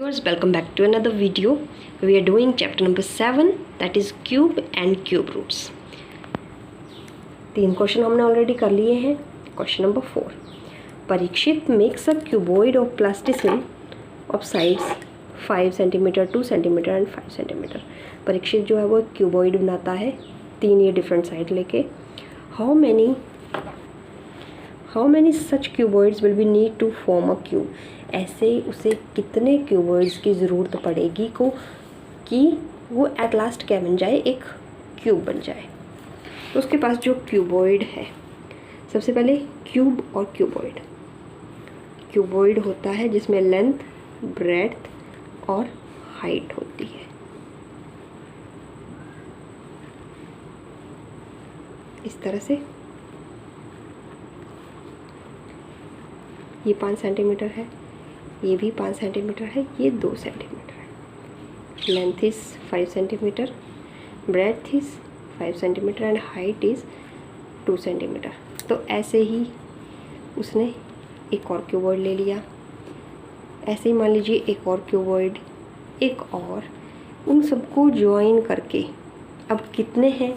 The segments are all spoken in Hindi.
Viewers, welcome back to another video. We are doing chapter number 7, that is cube and cube roots. 3 question हमने ऑलरेडी कर लिए हैं. Question number 4, Parikshit makes a cuboid of plasticine of sides 5 centimetre 2 centimetre and 5 centimetre. Parikshit जो है वो क्यूबॉइड बनाता है 3 ये डिफरेंट साइड लेके. How many such cuboids will be need to form a cube. ऐसे उसे कितने क्यूबॉइड्स की ज़रूरत पड़ेगी कि वो एट लास्ट क्या बन जाए, एक क्यूब बन जाए. तो उसके पास जो क्यूबॉइड है, सबसे पहले क्यूब और क्यूबॉइड. क्यूबॉइड होता है जिसमें लेंथ, ब्रेड्थ और हाइट होती है. इस तरह से ये 5 सेंटीमीटर है, ये भी 5 सेंटीमीटर है, ये 2 सेंटीमीटर है. Length is 5 centimetre, breadth is 5 centimetre and height is 2 centimetre. तो ऐसे ही उसने एक और क्यूबॉइड ले लिया. ऐसे ही मान लीजिए एक और क्यूबॉइड, एक और, उन सबको ज्वाइन करके अब कितने हैं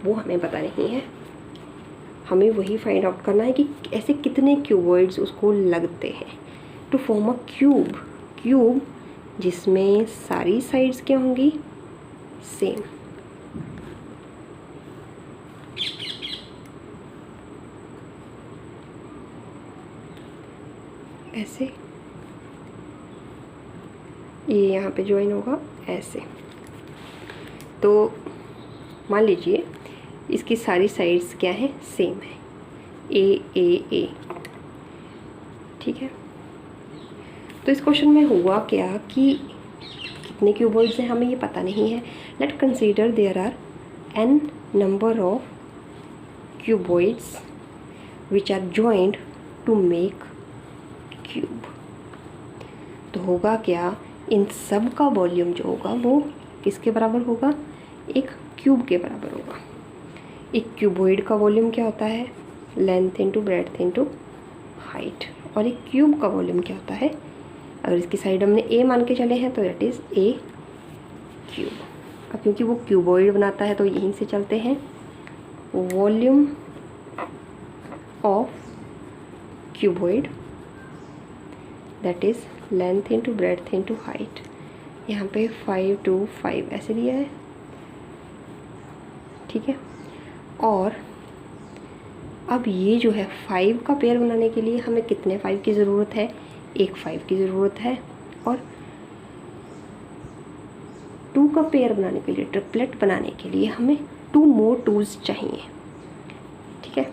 वो हमें पता नहीं है. हमें वही फाइंड आउट करना है कि ऐसे कितने क्यूबॉइड्स उसको लगते हैं टू फॉर्म अ क्यूब जिसमें सारी साइड्स क्या होंगी, सेम. ऐसे ये यहाँ पे ज्वाइन होगा ऐसे. तो मान लीजिए इसकी सारी साइड्स क्या है, सेम है, ए. ठीक है. तो इस क्वेश्चन में हुआ क्या कि कितने क्यूबॉइड्स हैं हमें ये पता नहीं है. Let consider there are n number of cuboids which are joined to make cube. तो होगा क्या, इन सब का वॉल्यूम जो होगा वो किसके बराबर होगा, एक क्यूब के बराबर होगा. एक क्यूबॉइड का वॉल्यूम क्या होता है, length into breadth into height. और एक क्यूब का वॉल्यूम क्या होता है, अगर इसकी साइड हमने ए मान के चले हैं तो दैट इज़ ए क्यूब. अब क्योंकि वो क्यूबॉइड बनाता है तो यहीं से चलते हैं. Volume of cuboid that is length into breadth into height. यहाँ पे 5 to 5 ऐसे दिया है. ठीक है. और अब ये जो है 5 का पेयर बनाने के लिए हमें कितने 5 की ज़रूरत है, एक 5 की ज़रूरत है. और 2 का पेयर बनाने के लिए, ट्रिपलेट बनाने के लिए हमें 2 more 2s चाहिए. ठीक है.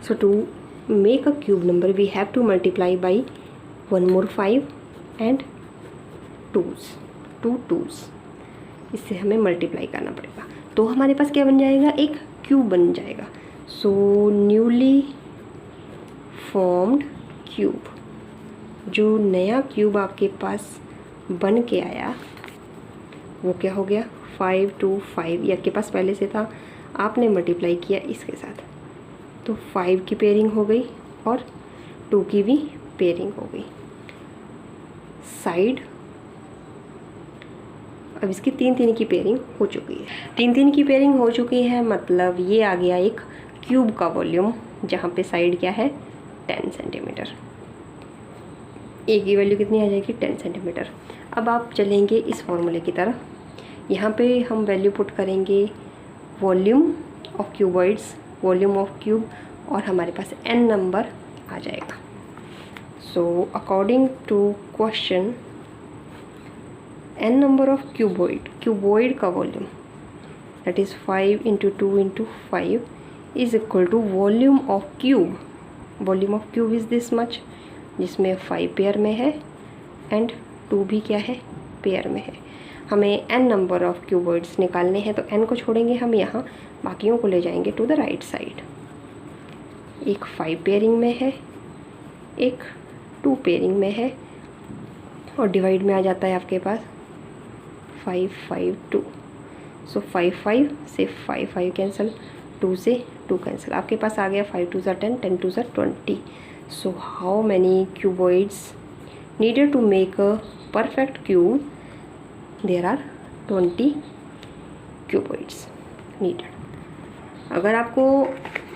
So to make a cube number we have to multiply by 1 more 5 and 2s, 2 2s. इससे हमें मल्टीप्लाई करना पड़ेगा. तो हमारे पास क्या बन जाएगा, एक क्यूब बन जाएगा. सो न्यूली फॉर्म्ड क्यूब, जो नया क्यूब आपके पास बन के आया वो क्या हो गया, 5 to 5. ये आपके पास पहले से था, आपने मल्टीप्लाई किया इसके साथ, तो 5 की पेयरिंग हो गई और 2 की भी पेयरिंग हो गई. साइड अब इसकी 3 की पेयरिंग हो चुकी है. 3 की पेयरिंग हो चुकी है, मतलब ये आ गया एक क्यूब का वॉल्यूम, जहाँ पे साइड क्या है, 10 सेंटीमीटर. ए की वैल्यू कितनी आ जाएगी, 10 सेंटीमीटर. अब आप चलेंगे इस फॉर्मूले की तरफ. यहाँ पे हम वैल्यू पुट करेंगे volume of cuboids, volume of cube, और हमारे पास n नंबर आ जाएगा. So according to question, n number of cuboid का volume that is 5 into 2 into 5 is equal to volume of cube. Volume of cube is this much, जिसमें 5 पेयर में है एंड 2 भी क्या है, पेयर में है. हमें n नंबर ऑफ क्यूबॉइड्स निकालने हैं, तो n को छोड़ेंगे हम यहाँ, बाकियों को ले जाएंगे टू द राइट साइड. एक 5 पेयरिंग में है, एक 2 पेयरिंग में है, और डिवाइड में आ जाता है आपके पास 5 5 2. सो 5 5 से 5 5 कैंसिल, 2 से 2 कैंसिल. आपके पास आ गया 5 2 10, 10 2 20. So how many cuboids needed to make a perfect cube there are 20 cuboids needed. अगर आपको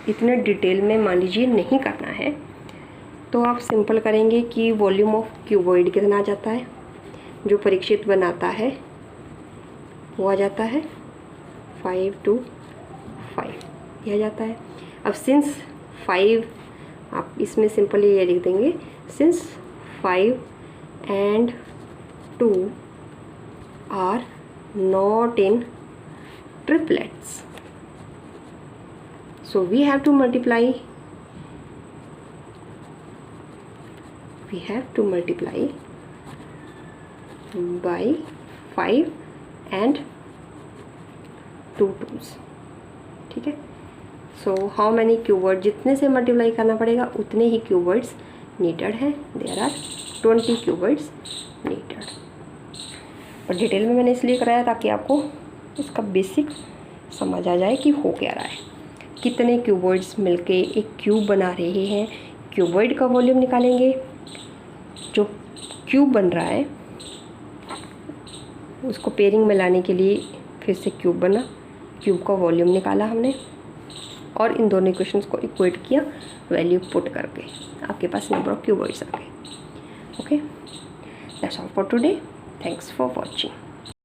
इतने डिटेल में मान लीजिए नहीं करना है तो आप सिंपल करेंगे कि वॉल्यूम ऑफ क्यूबॉइड कितना आ जाता है, जो परीक्षित बनाता है वो आ जाता है 5 to 5 यह जाता है। अब सिंस 5 आप इसमें सिंपली ये लिख देंगे, since 5 and 2 are not in triplets, so we have to multiply by 5 and 2 2s। ठीक है, सो हाउ मैनी क्यूबॉइड, जितने से मल्टीप्लाई करना पड़ेगा उतने ही क्यूबॉइड्स नीडेड हैं। There are 20 cuboids needed. और डिटेल में मैंने इसलिए कराया ताकि आपको इसका बेसिक समझ आ जाए कि हो क्या रहा है, कितने क्यूबॉइड्स मिलके एक क्यूब बना रहे हैं। क्यूबॉइड का वॉल्यूम निकालेंगे, जो क्यूब बन रहा है उसको पेयरिंग में लाने के लिए फिर से क्यूब बना, क्यूब का वॉल्यूम निकाला हमने और इन दोनों इक्वेशंस को इक्वेट किया वैल्यू पुट करके, आपके पास नंबर ऑफ क्यूबॉइड्स आ गए। Okay, that's all for today, thanks for watching.